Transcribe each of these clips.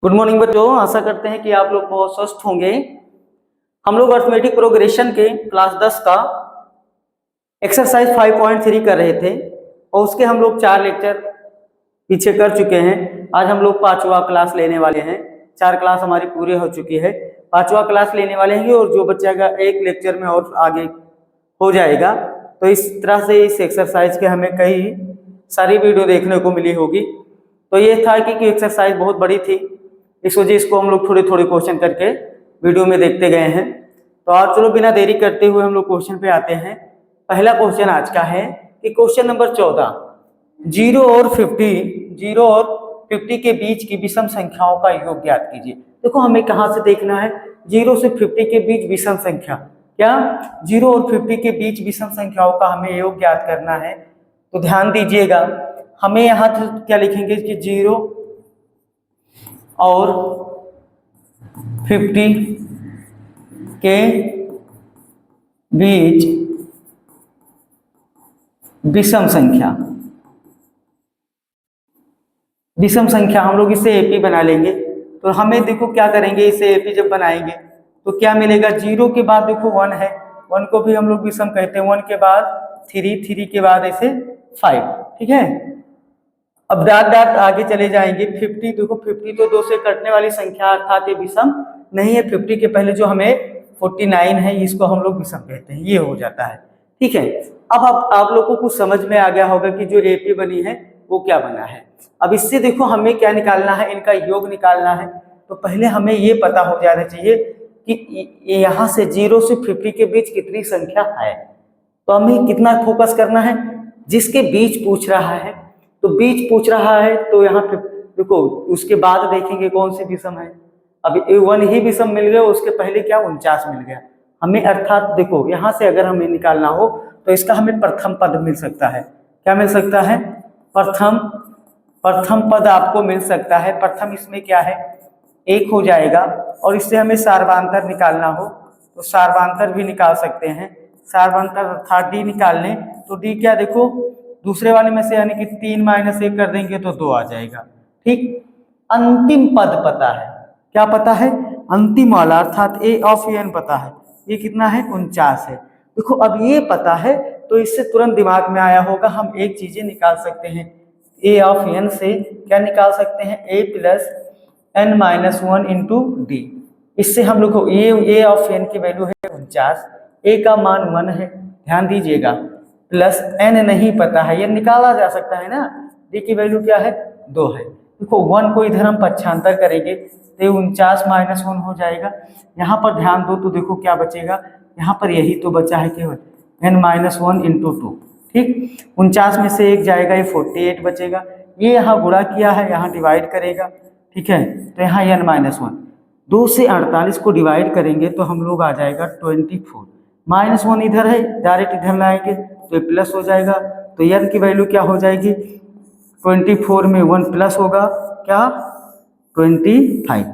Good morning बच्चों, आशा करते हैं कि आप लोग बहुत स्वस्थ होंगे। हम लोग अर्थमेटिक प्रोग्रेशन के क्लास 10 का एक्सरसाइज 5.3 कर रहे थे और उसके हम लोग 4 लेक्चर पीछे कर चुके हैं। आज हम लोग 5वां क्लास लेने वाले हैं। 4 क्लास हमारी पूरी हो चुकी है, 5वां क्लास लेने वाले हैं और जो बच्चा का एक लेक्चर में और आगे हो जाएगा। तो इस तरह से इस एक्सरसाइज के हमें कई सारी वीडियो देखने को मिली होगी। तो ये था कि एक्सरसाइज बहुत बड़ी थी, इस वजह इसको हम लोग थोड़े थोड़े क्वेश्चन करके वीडियो में देखते गए हैं। तो आज चलो बिना देरी करते हुए हम लोग क्वेश्चन पे आते हैं। पहला क्वेश्चन आज का है कि क्वेश्चन नंबर 14, 0 और 50 के बीच की विषम संख्याओं का योग ज्ञात कीजिए। देखो हमें कहाँ से देखना है, 0 से 50 के बीच विषम संख्या, क्या 0 और 50 के बीच विषम संख्याओं का हमें योग ज्ञात करना है। तो ध्यान दीजिएगा, हमें यहाँ क्या लिखेंगे कि 0 और 50 के बीच विषम संख्या हम लोग इसे एपी बना लेंगे। तो हमें देखो क्या करेंगे, इसे एपी जब बनाएंगे तो क्या मिलेगा, 0 के बाद देखो 1 है, 1 को भी हम लोग विषम कहते हैं, 1 के बाद 3, 3 के बाद ऐसे 5, ठीक है। अब डाट डाट आगे चले जाएंगे। 50 देखो 50 तो 2 से कटने वाली संख्या अर्थात ये विषम नहीं है। 50 के पहले जो हमें 49 है इसको हम लोग विषम कहते हैं, ये हो जाता है, ठीक है। अब आप लोगों को समझ में आ गया होगा कि जो एपी बनी है वो क्या बना है। अब इससे देखो हमें क्या निकालना है, इनका योग निकालना है। तो पहले हमें ये पता हो जाना चाहिए कि यहाँ से 0 से 50 के बीच कितनी संख्या है। तो हमें कितना फोकस करना है, जिसके बीच पूछ रहा है, तो बीच पूछ रहा है तो यहाँ पे देखो उसके बाद देखेंगे कौन सी विषम है। अभी 1 ही विषम मिल गया, उसके पहले क्या 49 मिल गया हमें। अर्थात देखो यहाँ से अगर हमें निकालना हो तो इसका हमें प्रथम पद मिल सकता है। क्या मिल सकता है, प्रथम पद आपको मिल सकता है। प्रथम इसमें क्या है, 1 हो जाएगा। और इससे हमें सार्वांतर निकालना हो तो सार्वांतर भी निकाल सकते हैं। सार्वांतर अर्थात डी निकाल लें तो डी क्या, देखो दूसरे वाले में से यानी कि 3 - 1 कर देंगे तो 2 आ जाएगा, ठीक। अंतिम पद पता है, क्या पता है, अंतिम वाला अर्थात ए ऑफ एन पता है, ये कितना है 49 है। देखो अब ये पता है तो इससे तुरंत दिमाग में आया होगा, हम एक चीजें निकाल सकते हैं। ए ऑफ एन से क्या निकाल सकते हैं, a plus n minus 1 into d. इससे हम लोग को ए ऑफ एन की वैल्यू है 49, ए का मान 1 है, ध्यान दीजिएगा, प्लस एन नहीं पता है, ये निकाला जा सकता है ना। डी की वैल्यू क्या है 2 है। देखो 1 को इधर हम पक्षांतर करेंगे तो 49 माइनस 1 हो जाएगा। यहाँ पर ध्यान दो तो देखो क्या बचेगा, यहाँ पर यही तो बचा है केवल n माइनस 1 इंटू 2, ठीक। 49 में से 1 जाएगा, ये 48 बचेगा। ये यहाँ गुणा किया है, यहाँ डिवाइड करेगा, ठीक है। तो यहाँ n माइनस 1, 2 से 48 को डिवाइड करेंगे तो हम लोग आ जाएगा 24, माइनस 1 इधर है, डायरेक्ट इधर लाएंगे तो प्लस हो जाएगा। तो n की वैल्यू क्या हो जाएगी, 24 में 1 प्लस होगा क्या 25।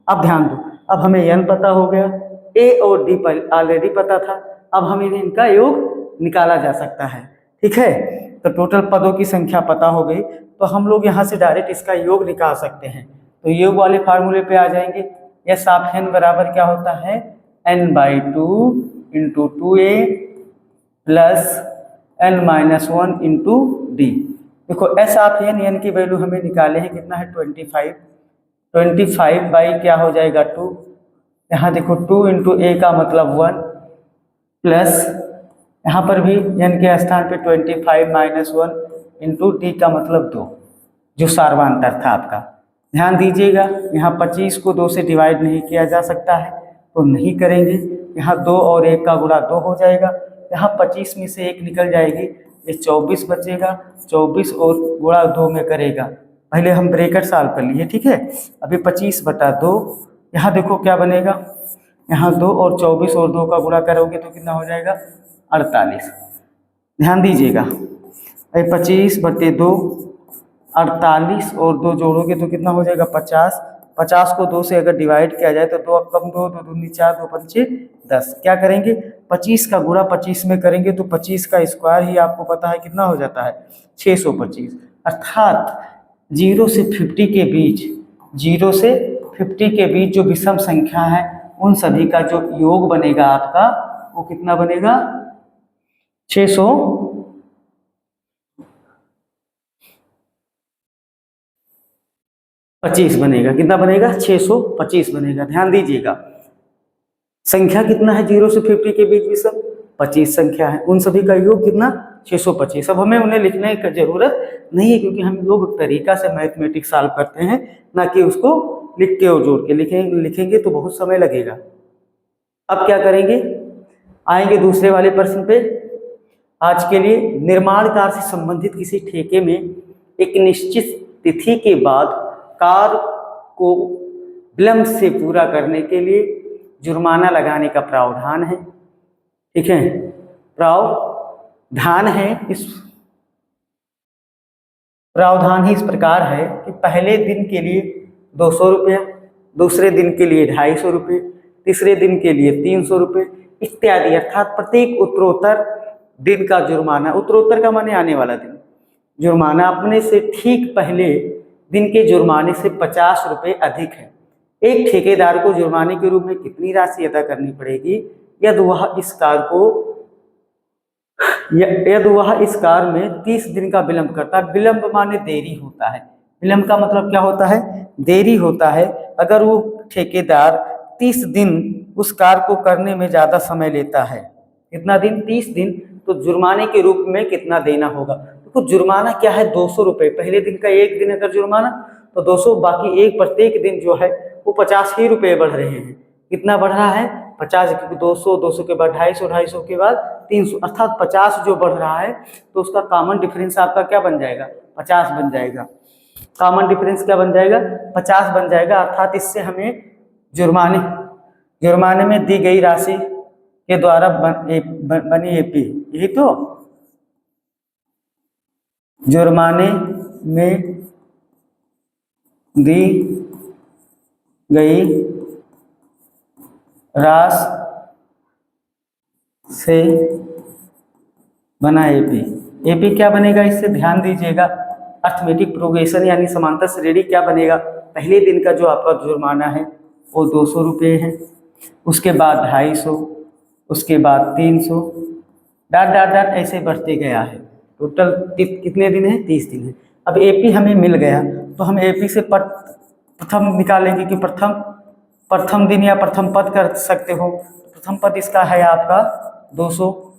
अब ध्यान दो, अब हमें n पता हो गया, a और d पर ऑलरेडी पता था, अब हमें इनका योग निकाला जा सकता है, ठीक है। तो टोटल पदों की संख्या पता हो गई तो हम लोग यहाँ से डायरेक्ट इसका योग निकाल सकते हैं। तो योग वाले फार्मूले पे आ जाएंगे। एस ऑफ n बराबर क्या होता है, n/2 into 2a plus n minus 1 into D. देखो एस ऑफ n की वैल्यू हमें निकाले हैं, कितना है 25 बाई क्या हो जाएगा 2। यहाँ देखो 2 इंटू ए का मतलब 1 प्लस यहाँ पर भी n के स्थान पे 25 माइनस 1 इंटू डी का मतलब 2, जो सार्वांतर था आपका। ध्यान दीजिएगा, यहाँ 25 को 2 से डिवाइड नहीं किया जा सकता है तो नहीं करेंगे। यहाँ 2 और 1 का गुणा 2 हो जाएगा, यहाँ 25 में से 1 निकल जाएगी, ये 24 बचेगा। 24 और गुणा 2 में करेगा, पहले हम ब्रैकेट सॉल्व कर लिए, ठीक है। अभी 25/2, यहाँ देखो क्या बनेगा, यहाँ 2 और 24 और 2 का गुणा करोगे तो कितना हो जाएगा 48। ध्यान दीजिएगा, 25/2 48 और 2 जोड़ोगे तो कितना हो जाएगा 50। 50 को 2 से अगर डिवाइड किया जाए तो 2 कम 2 2 दूनी 4 2 5 10। क्या करेंगे, 25 का गुणा 25 में करेंगे तो 25 का स्क्वायर ही आपको पता है कितना हो जाता है 625। अर्थात 0 से 50 के बीच, 0 से 50 के बीच जो विषम संख्या है उन सभी का जो योग बनेगा आपका वो कितना बनेगा 625 बनेगा। कितना बनेगा 625 बनेगा। ध्यान दीजिएगा संख्या कितना है 0 से 50 के बीच विषम 25 संख्या है, उन सभी का योग कितना 625। अब हमें उन्हें लिखने की जरूरत नहीं है क्योंकि हम लोग तरीका से मैथमेटिक्स सॉल्व करते हैं, ना कि उसको लिख के और जोड़ के लिखेंगे तो बहुत समय लगेगा। अब क्या करेंगे, आएंगे दूसरे वाले प्रश्न पे। आज के लिए निर्माण कार्य से संबंधित किसी ठेके में एक निश्चित तिथि के बाद कार्य को विलंब से पूरा करने के लिए जुर्माना लगाने का प्रावधान है। ठीक है, प्रावधान ही इस प्रकार है कि पहले दिन के लिए 200 रुपया, दूसरे दिन के लिए 250 रुपये, तीसरे दिन के लिए 300 रुपये इत्यादि, अर्थात प्रत्येक उत्तरोत्तर दिन का जुर्माना, उत्तरोत्तर का माने आने वाला दिन, जुर्माना अपने से ठीक पहले दिन के जुर्माने से 50 रुपये अधिक है। एक ठेकेदार को जुर्माने के रूप में कितनी राशि अदा करनी पड़ेगी यदि वह इस कार्य में 30 दिन का विलंब करता है। विलंब माने देरी होता है। विलंब का मतलब क्या होता है, देरी होता है। अगर वो ठेकेदार 30 दिन उस कार्य को करने में ज़्यादा समय लेता है, कितना दिन 30 दिन, तो जुर्माने के रूप में कितना देना होगा। तो जुर्माना क्या है 200 रुपये, पहले दिन का एक दिन अगर जुर्माना तो 200, बाकी एक प्रत्येक दिन जो है वो 50 ही रुपये बढ़ रहे हैं। कितना बढ़ रहा है 50, क्योंकि 200, 200 के बाद 250, 250 के बाद 300, अर्थात 50 जो बढ़ रहा है तो उसका कॉमन डिफरेंस आपका क्या बन जाएगा 50 बन जाएगा। कॉमन डिफरेंस क्या बन जाएगा 50 बन जाएगा। अर्थात इससे हमें जुर्माने में दी गई राशि के द्वारा बनी एपी, यही तो जुर्माने में दी गई राशि से बना एपी। एपी क्या बनेगा, इससे ध्यान दीजिएगा, अर्थमेटिक प्रोग्रेशन यानी समांतर श्रेणी क्या बनेगा। पहले दिन का जो आपका जुर्माना है वो 200 रुपये है, उसके बाद 250, उसके बाद 300, डाट डाट डाट ऐसे बढ़ते गया है। टोटल कितने दिन है 30 दिन है। अब एपी हमें मिल गया तो हम एपी से प्रथम निकालेंगे कि प्रथम दिन या प्रथम पद कर सकते हो। प्रथम पद इसका है आपका 200।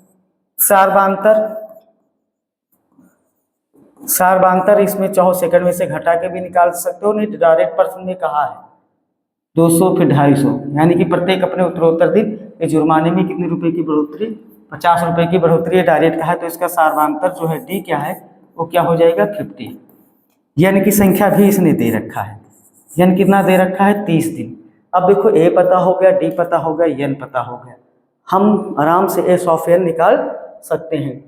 सार्वधानिक इसमें चाहो सेकंड में से घटा के भी निकाल सकते हो, नहीं डायरेक्ट प्रश्न में कहा है 200 फिर 250, यानी कि प्रत्येक अपने उत्तरोत्तर दिन ये जुर्माने में कितने रुपए की बढ़ोतरी 50 रुपए की बढ़ोतरी है, डायरेक्ट कहा है। तो इसका सार्वधानिक जो है डी क्या है वो क्या हो जाएगा 50। यानी कि संख्या भी इसने दे रखा है, यन कितना दे रखा है 30 दिन। अब देखो ए पता हो गया, डी पता हो गया, यन पता हो गया, हम आराम से एस ऑफ एन निकाल सकते हैं।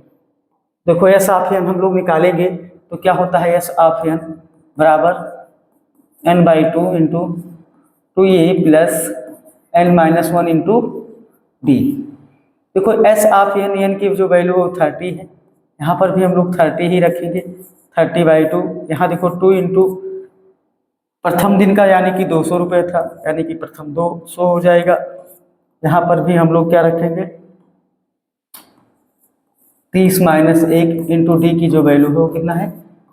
देखो एस ऑफ एन हम लोग निकालेंगे तो क्या होता है, एस ऑफ एन बराबर n/2 into 2a plus n-1 into D. देखो एस ऑफ एन की जो वैल्यू है 30 है, यहाँ पर भी हम लोग 30 ही रखेंगे, 30/2। यहाँ देखो 2 इंटू प्रथम दिन का यानी कि 200 रुपये था, यानी कि प्रथम 200 हो जाएगा। यहाँ पर भी हम लोग क्या रखेंगे 30 - 1 इंटू डी की जो वैल्यू है वो कितना है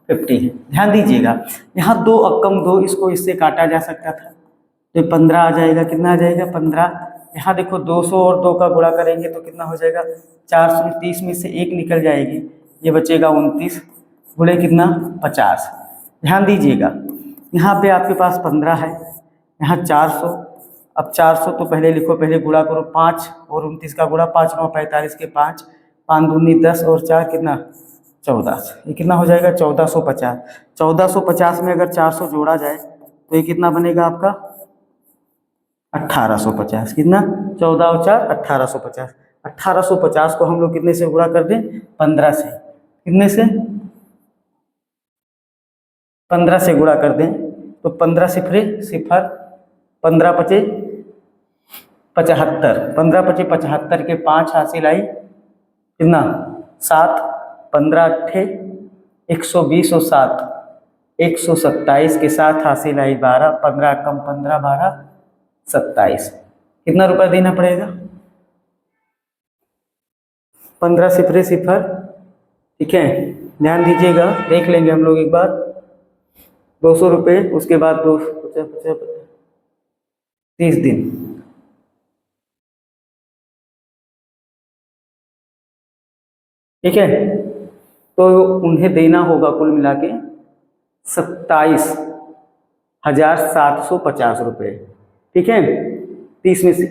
50 है। ध्यान दीजिएगा यहाँ 2 अक्कम 2, इसको इससे काटा जा सकता था तो 15 आ जाएगा। कितना आ जाएगा 15। यहाँ देखो 200 और 2 का गुणा करेंगे तो कितना हो जाएगा 430 में से 1 निकल जाएगी, ये बचेगा 29 गुणे कितना 50। ध्यान दीजिएगा यहाँ पे आपके पास 15 है, यहाँ 400। अब 400 तो पहले लिखो, पहले गुणा करो 5 और 29 का गुणा 5 9 45 के 5 5 दूनी 10 और 4 कितना 14। ये कितना हो जाएगा 1450। 1450 में अगर 400 जोड़ा जाए तो ये कितना बनेगा आपका 1850। कितना 14 और 4 1850। 1850 को हम लोग कितने से गुणा कर दें 15 से। कितने से 15 से गुणा कर दें तो 15 सिफरे 0, 15 × 5 = 75, 15 × 5 = 75 के 5 हासिल आई कितना 7, 15 × 8 = 120 और 7 127 के साथ हासिल आई 12, 15 कम 15, 12 27। कितना रुपया देना पड़ेगा? 15 सिफरे सिफर। ठीक है, ध्यान दीजिएगा, देख लेंगे हम लोग एक बार। 200 रुपये, उसके बाद 30 दिन। ठीक है, तो उन्हें देना होगा कुल मिला के 27,750 रुपये। ठीक है, 30 में से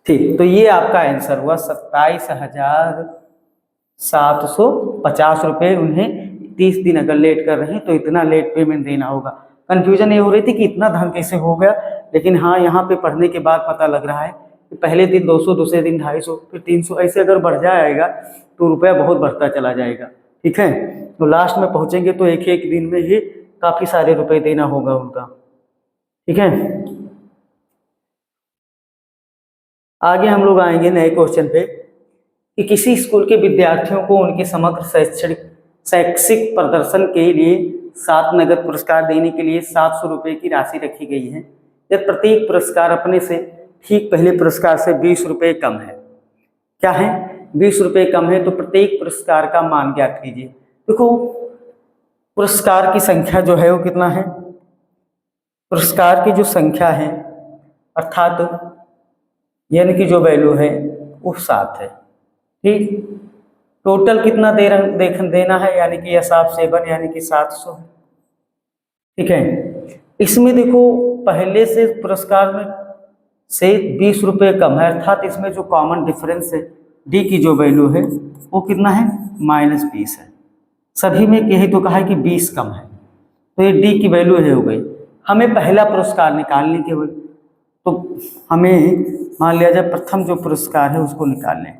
ठीक, तो ये आपका आंसर हुआ 27,750 रुपये। उन्हें 30 दिन अगर लेट कर रहे हैं तो इतना लेट पेमेंट देना होगा। कंफ्यूजन ये हो रही थी कि इतना धन कैसे हो गया, लेकिन हाँ यहाँ पे पढ़ने के बाद पता लग रहा है कि पहले दिन 200, दूसरे दिन 250, फिर 300, ऐसे अगर बढ़ जाएगा तो रुपया बहुत बढ़ता चला जाएगा। ठीक है, तो लास्ट में पहुँचेंगे तो एक एक दिन में ही काफ़ी सारे रुपये देना होगा उनका। ठीक है, आगे हम लोग आएंगे नए क्वेश्चन पे कि किसी स्कूल के विद्यार्थियों को उनके समग्र शैक्षिक प्रदर्शन के लिए 7 नगद पुरस्कार देने के लिए 700 रुपये की राशि रखी गई है। यदि प्रत्येक पुरस्कार अपने से ठीक पहले पुरस्कार से 20 रुपये कम है। क्या है? 20 रुपये कम है, तो प्रत्येक पुरस्कार का मान ज्ञात कीजिए। देखो, पुरस्कार की संख्या जो है वो कितना है? पुरस्कार की जो संख्या है अर्थात n की जो वैल्यू है वो 7 है। ठीक, टोटल कितना देना है, यानी कि यह 7 यानी कि 700। ठीक है, इसमें देखो पहले से पुरस्कार में से 20 रुपये कम है, अर्थात इसमें जो कॉमन डिफरेंस है डी की जो वैल्यू है वो कितना है? -20 है। सभी में यही तो कहा है कि 20 कम है, तो ये डी की वैल्यू है हो गई। हमें पहला पुरस्कार निकालने के लिए तो हमें मान लिया जाए प्रथम जो पुरस्कार है उसको निकाल लें।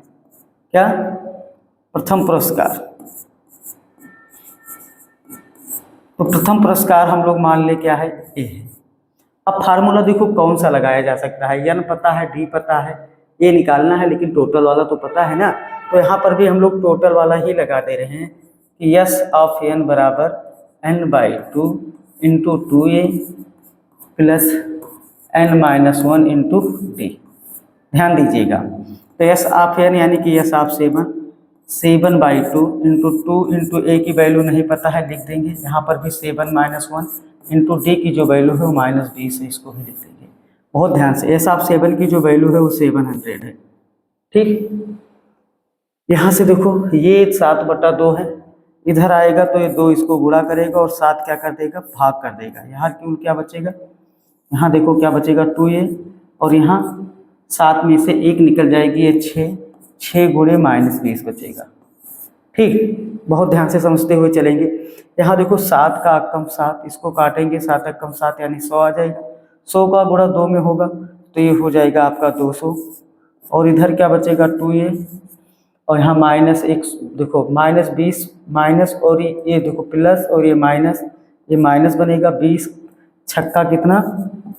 क्या? प्रथम पुरस्कार। तो प्रथम पुरस्कार हम लोग मान ले क्या है? ए है। अब फार्मूला देखो कौन सा लगाया जा सकता है, n पता है, डी पता है, ये निकालना है, लेकिन टोटल वाला तो पता है ना। तो यहाँ पर भी हम लोग टोटल वाला ही लगा दे रहे हैं कि यस ऑफ n बराबर n/2 into 2a plus n-1 into D. ध्यान दीजिएगा, तो यस ऑफ n यानी कि यस ऑफ 7/2 इंटू 2 इंटू ए की वैल्यू नहीं पता है, लिख देंगे। यहाँ पर भी 7-1 इंटू डी की जो वैल्यू है वो -20 है, इसको भी लिख देंगे। बहुत ध्यान से, एस ऑफ 7 की जो वैल्यू है वो 700 है। ठीक, यहाँ से देखो ये 7/2 है, इधर आएगा तो ये 2 इसको गुणा करेगा और 7 क्या कर देगा? भाग कर देगा। यहाँ क्यों क्या बचेगा? यहाँ देखो क्या बचेगा? 2a, और यहाँ 7 में से 1 निकल जाएगी, ये 6 गुणे -20 बचेगा। ठीक, बहुत ध्यान से समझते हुए चलेंगे। यहाँ देखो 7 का अक्कम 7, इसको काटेंगे, 7 अक्कम 7 यानी 100 आ जाएगा। 100 का गुणा 2 में होगा तो ये हो जाएगा आपका 200, और इधर क्या बचेगा? 2a, और यहाँ -1 देखो -20 माइनस, और ये देखो प्लस, और ये माइनस बनेगा। 20 छक्का कितना?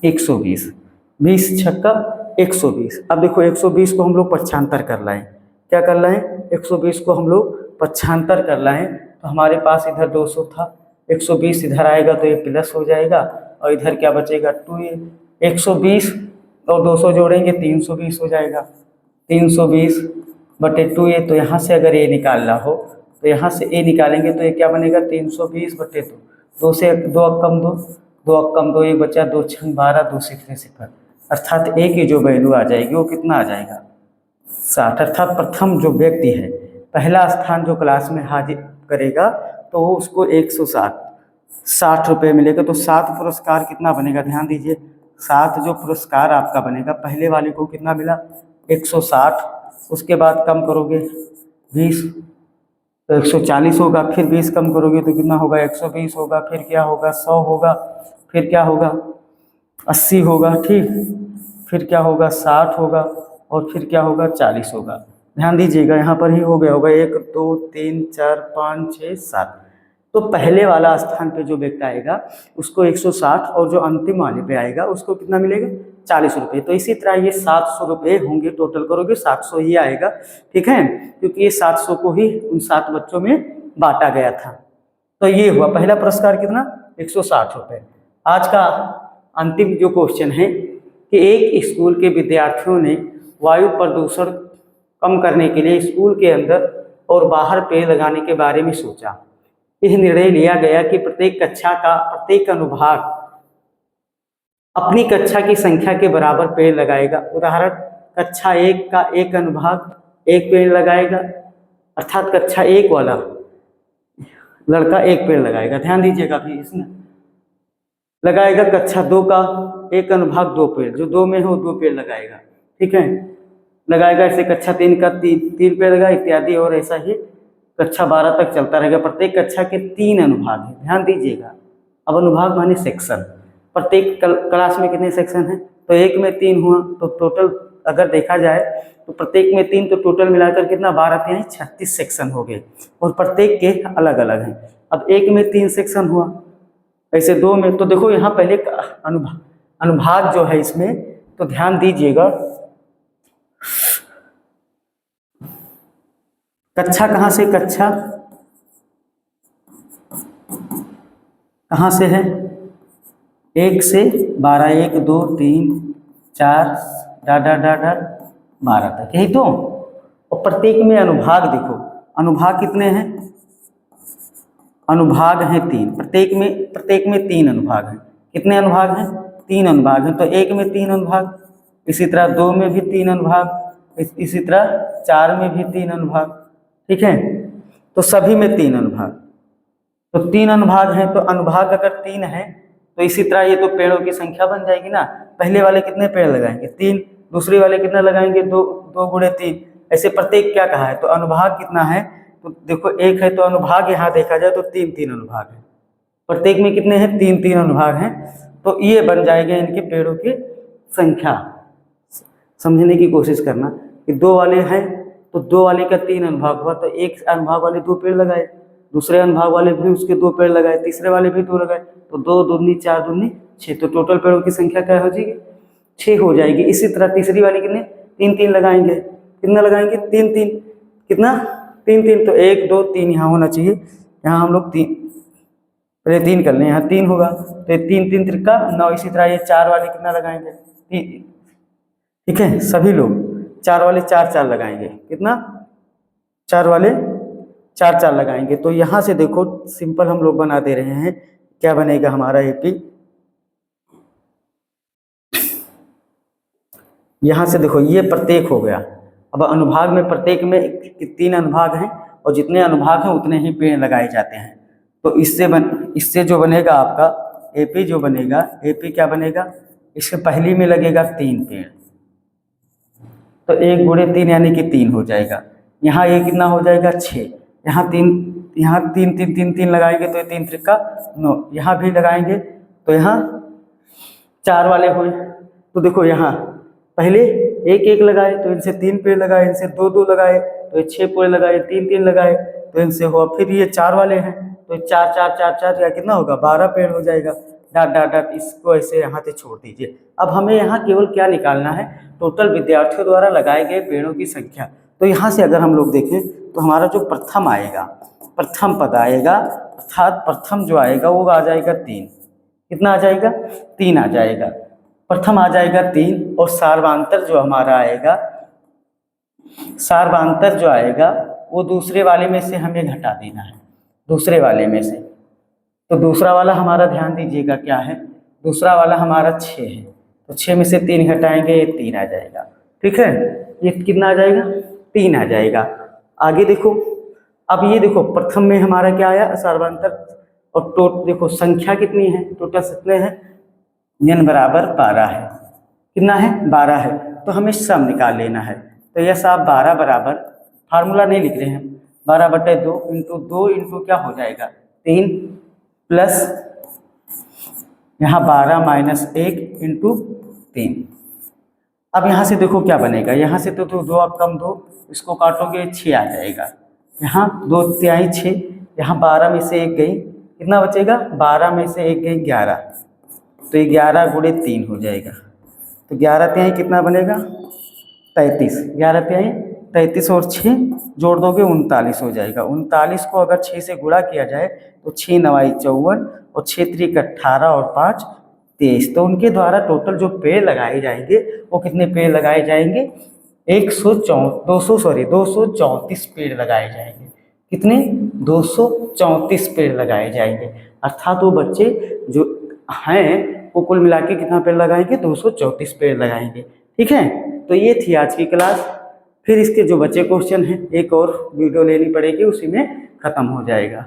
120, 20 छक्का 120। अब देखो 120 को हम लोग पक्षांतर कर लाएं। क्या कर लाएं? 120 को हम लोग पक्षांतर कर लाएं, तो हमारे पास इधर 200 था, 120 इधर आएगा तो ये प्लस हो जाएगा, और इधर क्या बचेगा? 2a। 120 और 200 जोड़ेंगे 320 हो जाएगा, 320 बटे 2a। तो यहाँ से अगर ये निकालना हो तो यहाँ से a निकालेंगे तो ये क्या बनेगा? 320 बटे 2, 2 से 2 अक्कम 2, 2 अक्कम 2, 1 बचा, 2 छंग 12, 2 सिफरे सिफर, अर्थात a की जो वैल्यू आ जाएगी वो कितना आ जाएगा? 60। अर्थात प्रथम जो व्यक्ति है, पहला स्थान जो क्लास में हाजिर करेगा तो वो उसको 160 रुपये मिलेगा। तो 7 पुरस्कार कितना बनेगा? ध्यान दीजिए, 7 जो पुरस्कार आपका बनेगा, पहले वाले को कितना मिला? 160, उसके बाद कम करोगे 20 तो 140 होगा, फिर 20 कम करोगे तो कितना होगा? 120 होगा, फिर क्या होगा? 100 होगा, फिर क्या होगा? 80 होगा, ठीक, फिर क्या होगा? 60 होगा, और फिर क्या होगा? 40 होगा। ध्यान दीजिएगा यहाँ पर ही हो गया होगा 1 2 3 4 5 6 7। तो तो पहले वाला स्थान पे जो व्यक्ति आएगा उसको 160 और जो अंतिम वाले पे आएगा उसको कितना मिलेगा 40 रुपये। तो इसी तरह ये 700 रुपये होंगे, टोटल करोगे 700 ही आएगा, ठीक है, क्योंकि ये 700 को ही उन 7 बच्चों में बांटा गया था। तो ये हुआ पहला पुरस्कार कितना 160 रुपये। आज का अंतिम जो क्वेश्चन है कि एक स्कूल के विद्यार्थियों ने वायु प्रदूषण कम करने के लिए स्कूल के अंदर और बाहर पेड़ लगाने के बारे में सोचा। यह निर्णय लिया गया कि प्रत्येक कक्षा का प्रत्येक अनुभाग अपनी कक्षा की संख्या के बराबर पेड़ लगाएगा। उदाहरण, कक्षा 1 का एक अनुभाग एक पेड़ लगाएगा, अर्थात कक्षा 1 वाला लड़का एक पेड़ लगाएगा। ध्यान दीजिएगा भी, इसमें लगाएगा। कक्षा 2 का एक अनुभाग 2 पेड़, जो 2 में हो 2 पेड़ लगाएगा, ठीक है, लगाएगा। ऐसे कक्षा 3 का 3 पेड़ लगा इत्यादि, और ऐसा ही कक्षा 12 तक चलता रहेगा। प्रत्येक कक्षा के 3 अनुभाग हैं, ध्यान दीजिएगा। अब अनुभाग माने सेक्शन, प्रत्येक क्लास में कितने सेक्शन हैं, तो एक में 3 हुआ, तो टोटल अगर देखा जाए तो प्रत्येक में 3, तो टोटल मिलाकर कितना 12 36 सेक्शन हो गए, और प्रत्येक के अलग अलग हैं। अब एक में 3 सेक्शन हुआ, ऐसे 2 में, तो देखो यहाँ पहले अनुभाग जो है इसमें, तो ध्यान दीजिएगा। कक्षा कहाँ से, कक्षा कहाँ से है 1 से 12, 1 2 3 4 12 तक, यही तो। और प्रत्येक में अनुभाग देखो, अनुभाग कितने हैं, अनुभाग हैं 3, प्रत्येक में 3 अनुभाग हैं। कितने अनुभाग हैं, 3 अनुभाग हैं। तो 1 में 3 अनुभाग, इसी तरह 2 में भी 3 अनुभाग, इसी तरह 4 में भी 3 अनुभाग, ठीक है। तो सभी में 3 अनुभाग, तो 3 अनुभाग हैं। तो अनुभाग अगर 3 है तो इसी तरह ये तो पेड़ों की संख्या बन जाएगी ना। पहले वाले कितने पेड़ लगाएंगे 3, दूसरे वाले कितना लगाएंगे 2, 2 गुणे 3, ऐसे प्रत्येक क्या कहा है, तो अनुभाग कितना है, तो देखो 1 है, तो अनुभाग यहाँ देखा जाए तो 3 अनुभाग है। प्रत्येक में कितने हैं 3 अनुभाग हैं। तो ये बन जाएगा इनके पेड़ों की संख्या। समझने की कोशिश करना कि 2 वाले हैं तो 2 वाले का 3 अनुभाग हुआ, तो एक अनुभाग वाले 2 पेड़ लगाए, दूसरे अनुभाग वाले भी उसके 2 पेड़ लगाए, तीसरे वाले भी 2 लगाए, तो 2 दूनी 4 दूनी 6, तो टोटल पेड़ों की संख्या क्या हो जाएगी 6 हो जाएगी। इसी तरह तीसरी वाली कितने 3 लगाएंगे, कितना लगाएंगे 3, कितना 3, तो 1 2 3 यहाँ होना चाहिए। यहाँ हम लोग 3 पहले 3 कर लें, यहाँ 3 होगा, तो 3 त्रिका 9। इसी तरह ये 4 वाले कितना लगाएंगे 3, ठीक है, सभी लोग 4 वाले 4 लगाएंगे, कितना 4 वाले 4 लगाएंगे। तो यहाँ से देखो सिंपल हम लोग बना दे रहे हैं, क्या बनेगा हमारा एपी। यहाँ से देखो ये प्रत्येक हो गया। अब अनुभाग में प्रत्येक में 3 अनुभाग हैं, और जितने अनुभाग हैं उतने ही पेड़ लगाए जाते हैं। तो इससे जो बनेगा आपका एपी, जो बनेगा एपी क्या बनेगा, इसके पहली में लगेगा 3 पेड़, तो 1 गुणे 3 यानी कि 3 हो जाएगा। यहाँ ये कितना हो जाएगा 6, यहाँ 3 लगाएंगे तो 3 त्रिका 9, यहाँ भी लगाएंगे तो यहाँ 4 वाले हुए। तो देखो यहाँ पहले 1 लगाए तो इनसे 3 पेड़ लगाए, इनसे 2 लगाए तो 6 पेड़ लगाए, 3 लगाए तो इनसे हुआ। फिर ये 4 वाले हैं तो 4 या कितना होगा 12 पेड़ हो जाएगा। डॉट इसको ऐसे यहाँ से छोड़ दीजिए। अब हमें यहाँ केवल क्या निकालना है, टोटल विद्यार्थियों द्वारा लगाए गए पेड़ों की संख्या। तो यहाँ से अगर हम लोग देखें तो हमारा जो प्रथम आएगा, प्रथम पद आएगा, अर्थात प्रथम जो आएगा वो आ जाएगा 3। कितना आ जाएगा 3 आ जाएगा, प्रथम आ जाएगा 3। और सार्वांतर जो हमारा आएगा, सार्वांतर जो आएगा वो दूसरे वाले में से हमें घटा देना है, दूसरे वाले में से। तो दूसरा वाला हमारा ध्यान दीजिएगा क्या है, दूसरा वाला हमारा 6 है, तो 6 में से 3 घटाएंगे, ये 3 आ जाएगा, ठीक है। ये कितना आ जाएगा 3 आ जाएगा। आगे देखो, अब ये देखो प्रथम में हमारा क्या आया सार्वांतर, और देखो संख्या कितनी है, टोटल कितने हैं, n बराबर 12 है। कितना है 12 है, तो हमें सम निकाल लेना है। तो यह साहब 12 बराबर, फार्मूला नहीं लिख रहे हैं, 12/2 इंटू 2 इंटू क्या हो जाएगा 3, प्लस यहाँ 12 माइनस 1 इंटू 3। अब यहाँ से देखो क्या बनेगा, यहाँ से तो 2 आप कम 2, इसको काटोगे 6 आ जाएगा। यहाँ 2 तिहाई 6, यहाँ 12 में से 1 गई कितना बचेगा, 12 में से 1 गए 11, तो 11 गुणे 3 हो जाएगा। तो 11 तिहाई कितना बनेगा, 33। 11 तिहाई 33 और 6 जोड़ दोगे 39 हो जाएगा। 39 को अगर 6 से गुणा किया जाए तो 6 9 54 और 6 3 18 और 5 23। तो उनके द्वारा टोटल जो पेड़ लगाए जाएंगे वो कितने पेड़ लगाए जाएंगे, 234 पेड़ लगाए जाएंगे। कितने, 234 पेड़ लगाए जाएंगे। अर्थात वो बच्चे जो हैं वो कुल मिला के कितना पेड़ लगाएंगे, 234 पेड़ लगाएंगे। ठीक है, तो ये थी आज की क्लास। फिर इसके जो बचे क्वेश्चन हैं एक और वीडियो लेनी पड़ेगी, उसी में ख़त्म हो जाएगा।